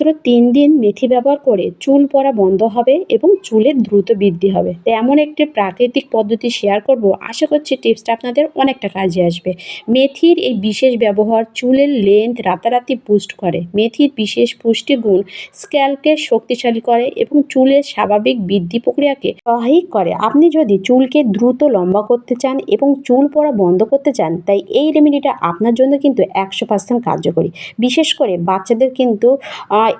মাত্র 3 দিন মেথি ব্যবহার করে চুল পড়া বন্ধ হবে এবং চুলের দ্রুত বৃদ্ধি হবে। তো এমন একটি প্রাকৃতিক পদ্ধতি শেয়ার করব, আশা করছি টিপসটা আপনাদের অনেকটা কাজে আসবে। মেথির এই বিশেষ ব্যবহার চুলের লেন্থ রাতারাতি বুস্ট করে। মেথির বিশেষ পুষ্টিগুণ স্ক্যাল্পকে শক্তিশালী করে এবং চুলের স্বাভাবিক বৃদ্ধি প্রক্রিয়াকে সহায়ক করে। আপনি যদি চুলকে দ্রুত লম্বা করতে চান এবং চুল পড়া বন্ধ করতে চান, তাই এই রেমেডিটা আপনার জন্য কিন্তু 100% কার্যকরী। বিশেষ করে বাচ্চাদের কিন্তু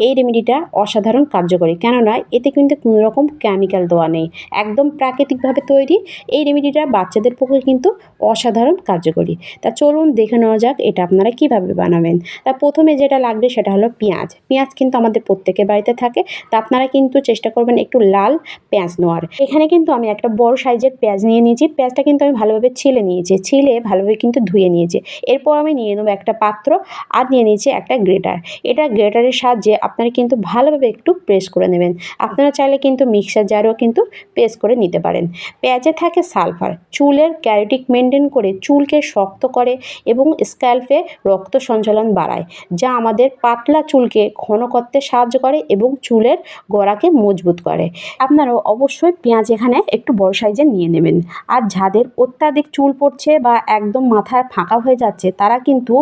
এই রেমেডিটা অসাধারণ কার্যকরী, কেননা এতে কিন্তু কোনো রকম কেমিক্যাল দেওয়া নেই, একদম প্রাকৃতিকভাবে তৈরি। এই রেমেডিটা বাচ্চাদের পক্ষে কিন্তু অসাধারণ কার্যকরী। তা চলুন দেখে নেওয়া যাক এটা আপনারা কিভাবে বানাবেন। তা প্রথমে যেটা লাগবে সেটা হলো পেঁয়াজ। পেঁয়াজ কিন্তু আমাদের প্রত্যেকের বাড়িতে থাকে, তা আপনারা কিন্তু চেষ্টা করবেন একটু লাল পেঁয়াজ নেওয়ার। এখানে কিন্তু আমি একটা বড় সাইজের পেঁয়াজ নিয়ে নিয়েছি। পেঁয়াজটা কিন্তু আমি ভালোভাবে ছিলে নিয়েছি, ছিলে ভালোভাবে কিন্তু ধুয়ে নিয়েছি। এরপর আমি নিয়ে নেবো একটা পাত্র আর নিয়ে নিয়েছি একটা গ্রেটার। এটা গ্রেটারের সাহায্যে আপনারা কিন্তু ভালোভাবে একটু প্রেস করে নেবেন। আপনারা চাইলে কিন্তু মিক্সার জারেও কিন্তু প্রেস করে নিতে পারেন। পেঁয়াজে থাকে সালফার, চুলের ক্যারাটিন মেনটেন করে, চুলকে শক্ত করে এবং স্ক্যাল্পে রক্ত সঞ্চালন বাড়ায়, যা আমাদের পাতলা চুলকে ঘন করতে সাহায্য করে এবং চুলের গোড়াকে মজবুত করে। আপনারাও অবশ্যই পেঁয়াজ এখানে একটু বড় সাইজের নিয়ে নেবেন। আর যাদের অত্যাধিক চুল পড়ছে বা একদম মাথায় ফাঁকা হয়ে যাচ্ছে, তারা কিন্তু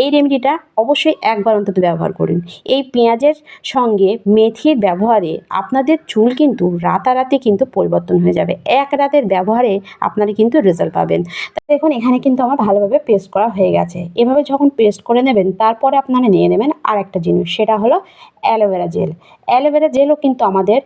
এই রেমেডিটা অবশ্যই একবার অন্তত ব্যবহার করুন। এই পেঁয়াজের সঙ্গে মেথির ব্যবহারে আপনাদের চুল কিন্তু রাতারাতি কিন্তু পরিবর্তন হয়ে যাবে। এক রাতের ব্যবহারে আপনারা কিন্তু রেজাল্ট পাবেন। দেখুন এখানে কিন্তু আমার ভালোভাবে পেস্ট করা হয়ে গেছে। এভাবে যখন পেস্ট করে নেবেন, তারপরে আপনারা নিয়ে নেবেন আর একটা জিনিস, সেটা হলো অ্যালোভেরা জেল। অ্যালোভেরা জেলও কিন্তু আমাদের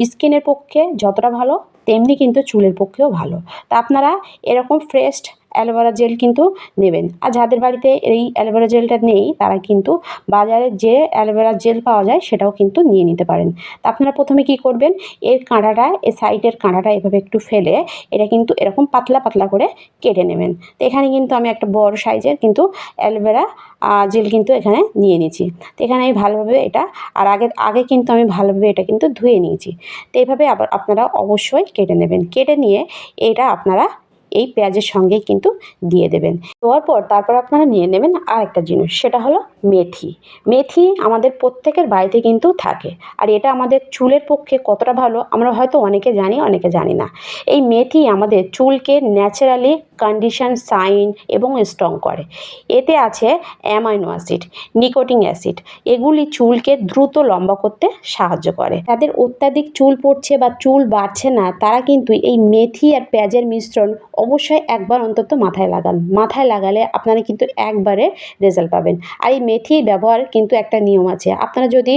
স্কিনের পক্ষে যতটা ভালো, তেমনি কিন্তু চুলের পক্ষেও ভালো। তা আপনারা এরকম ফ্রেশ অ্যালোভেরা জেল কিন্তু নেবেন। আর যাদের বাড়িতে এই অ্যালোভেরা জেলটা নেই, তারা কিন্তু বাজারে যে অ্যালোভেরা জেল পাওয়া যায় সেটাও কিন্তু নিয়ে নিতে পারেন। তা আপনারা প্রথমে কি করবেন, এর কাঁটাটা, এই সাইডের কাঁটাটা এভাবে একটু ফেলে এটা কিন্তু এরকম পাতলা পাতলা করে কেটে নেবেন। তো এখানে কিন্তু আমি একটা বড় সাইজের কিন্তু অ্যালোভেরা জেল কিন্তু এখানে নিয়ে নিয়েছি। তো এখানে আমি ভালোভাবে এটা, আর আগে কিন্তু আমি ভালোভাবে এটা কিন্তু ধুয়ে নিয়েছি। তো এইভাবে আবার আপনারা অবশ্যই কেটে নেবেন। কেটে নিয়ে এটা আপনারা এই পেঁয়াজের সঙ্গে কিন্তু দিয়ে দেবেন। দেওয়ার পর তারপর আপনারা নিয়ে নেবেন আর একটা জিনিস, সেটা হলো মেথি। মেথি আমাদের প্রত্যেকের বাড়িতে কিন্তু থাকে, আর এটা আমাদের চুলের পক্ষে কতটা ভালো আমরা হয়তো অনেকে জানি, অনেকে জানি না। এই মেথি আমাদের চুলকে ন্যাচারালি কন্ডিশন, শাইন এবং স্ট্রং করে। এতে আছে অ্যামাইনো অ্যাসিড, নিকোটিন অ্যাসিড, এগুলি চুলকে দ্রুত লম্বা করতে সাহায্য করে। যাদের অত্যাধিক চুল পড়ছে বা চুল বাড়ছে না, তারা কিন্তু এই মেথি আর পেঁয়াজের মিশ্রণ অবশ্যই একবার অন্তত মাথায় লাগান। মাথায় লাগালে আপনারা কিন্তু একবারে রেজাল্ট পাবেন। আর এই মেথি ব্যবহার কিন্তু একটা নিয়ম আছে। আপনারা যদি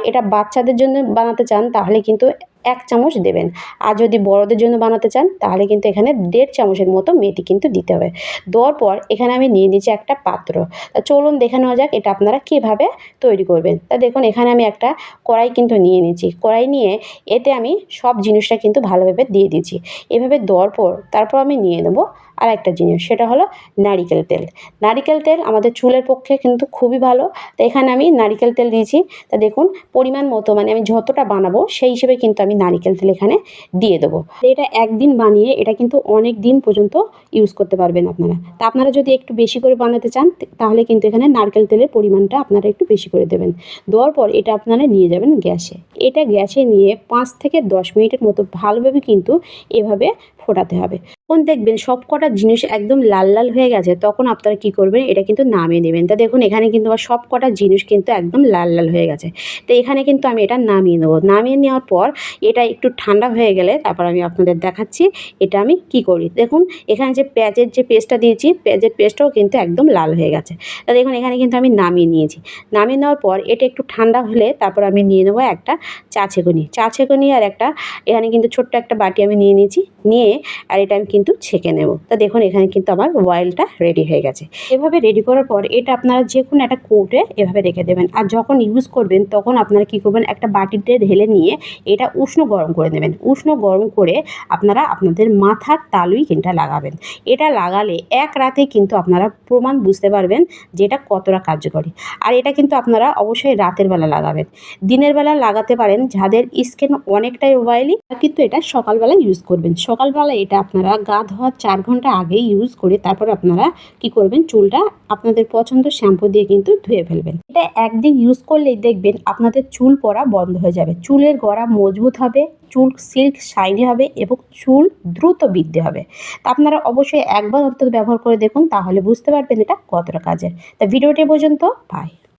এটা বাচ্চাদের জন্য বানাতে চান, তাহলে কিন্তু 1 চামচ দেবেন। আর যদি বড়দের জন্য বানাতে চান, তাহলে কিন্তু এখানে 1.5 চামচের মতো মেথি কিন্তু দিতে হবে। দেওয়ার পর এখানে আমি নিয়ে নিচ্ছি একটা পাত্র। তা চলুন দেখে নেওয়া যাক এটা আপনারা কীভাবে তৈরি করবেন। তা দেখুন এখানে আমি একটা কড়াই কিন্তু নিয়ে নিয়েছি। কড়াই নিয়ে এতে আমি সব জিনিসটা কিন্তু ভালোভাবে দিয়ে দিয়েছি। এভাবে দেওয়ার পর তারপর আমি নিয়ে নেব আর একটা জিনিস, সেটা হলো নারিকেল তেল। নারিকেল তেল আমাদের চুলের পক্ষে কিন্তু খুবই ভালো। তো এখানে আমি নারিকেল তেল দিয়েছি। তা দেখুন পরিমাণ মতো, মানে আমি যতটা বানাবো সেই হিসেবে কিন্তু আমি নারিকেল তেল এখানে দিয়ে দেবো। এটা একদিন বানিয়ে এটা কিন্তু অনেক দিন পর্যন্ত ইউজ করতে পারবেন আপনারা। তা আপনারা যদি একটু বেশি করে বানাতে চান, তাহলে কিন্তু এখানে নারকেল তেলের পরিমাণটা আপনারা একটু বেশি করে দেবেন। দেওয়ার পর এটা আপনারা নিয়ে যাবেন গ্যাসে। এটা গ্যাসে নিয়ে 5 থেকে 10 মিনিটের মতো ভালোভাবে কিন্তু এভাবে ফোটাতে হবে। তখন দেখবেন সব কটা জিনিস একদম লাল লাল হয়ে গেছে, তখন আপনারা কী করবেন, এটা কিন্তু নামিয়ে নেবেন। তা দেখুন এখানে কিন্তু আমার সব কটা জিনিস কিন্তু একদম লাল লাল হয়ে গেছে। তো এখানে কিন্তু আমি এটা নামিয়ে নেবো। নামিয়ে নেওয়ার পর এটা একটু ঠান্ডা হয়ে গেলে তারপর আমি আপনাদের দেখাচ্ছি এটা আমি কি করি। দেখুন এখানে যে পেঁয়াজের যে পেস্টটা দিয়েছি, পেঁয়াজের পেস্টটাও কিন্তু একদম লাল হয়ে গেছে। তা দেখুন এখানে কিন্তু আমি নামিয়ে নিয়েছি। নামিয়ে নেওয়ার পর এটা একটু ঠান্ডা হলে তারপর আমি নিয়ে নেবো একটা চা ছেঁকুনি। চা ছেঁকুনি আর একটা এখানে কিন্তু ছোট্ট একটা বাটি আমি নিয়ে নিয়েছি। নিয়ে আর এটা আমি কিন্তু ছেঁকে নেব। তা দেখুন এখানে কিন্তু আমার অয়েলটা রেডি হয়ে গেছে। এভাবে রেডি করার পর এটা আপনারা যে কোনো একটা কৌটে এভাবে রেখে দেবেন। আর যখন ইউজ করবেন তখন আপনারা কী করবেন, একটা বাটিতে ঢেলে নিয়ে এটা উষ্ণ গরম করে নেবেন। উষ্ণ গরম করে আপনারা আপনাদের মাথার তালুই কিন্তু লাগাবেন। এটা লাগালে এক রাতে কিন্তু আপনারা প্রমাণ বুঝতে পারবেন যে এটা কতটা কার্যকরী। আর এটা কিন্তু আপনারা অবশ্যই রাতের বেলা লাগাবেন। দিনের বেলা লাগাতে পারেন যাদের স্কিন অনেকটাই অয়েলি, কিন্তু এটা সকালবেলা ইউজ করবেন। সকালবেলা সকালবেলা এটা আপনারা গা ধোয়ার 4 ঘন্টা আগেই ইউজ করে তারপর আপনারা কি করবেন, চুলটা আপনাদের পছন্দ শ্যাম্পু দিয়ে কিন্তু ধুয়ে ফেলবেন। এটা একদিন ইউজ করলেই দেখবেন আপনাদের চুল পড়া বন্ধ হয়ে যাবে, চুলের গোড়া মজবুত হবে, চুল সিল্ক শাইনি হবে এবং চুল দ্রুত বৃদ্ধি হবে। তা আপনারা অবশ্যই একবার অন্তত ব্যবহার করে দেখুন, তাহলে বুঝতে পারবেন এটা কতটা কাজের। তা ভিডিওটি পর্যন্ত, বাই।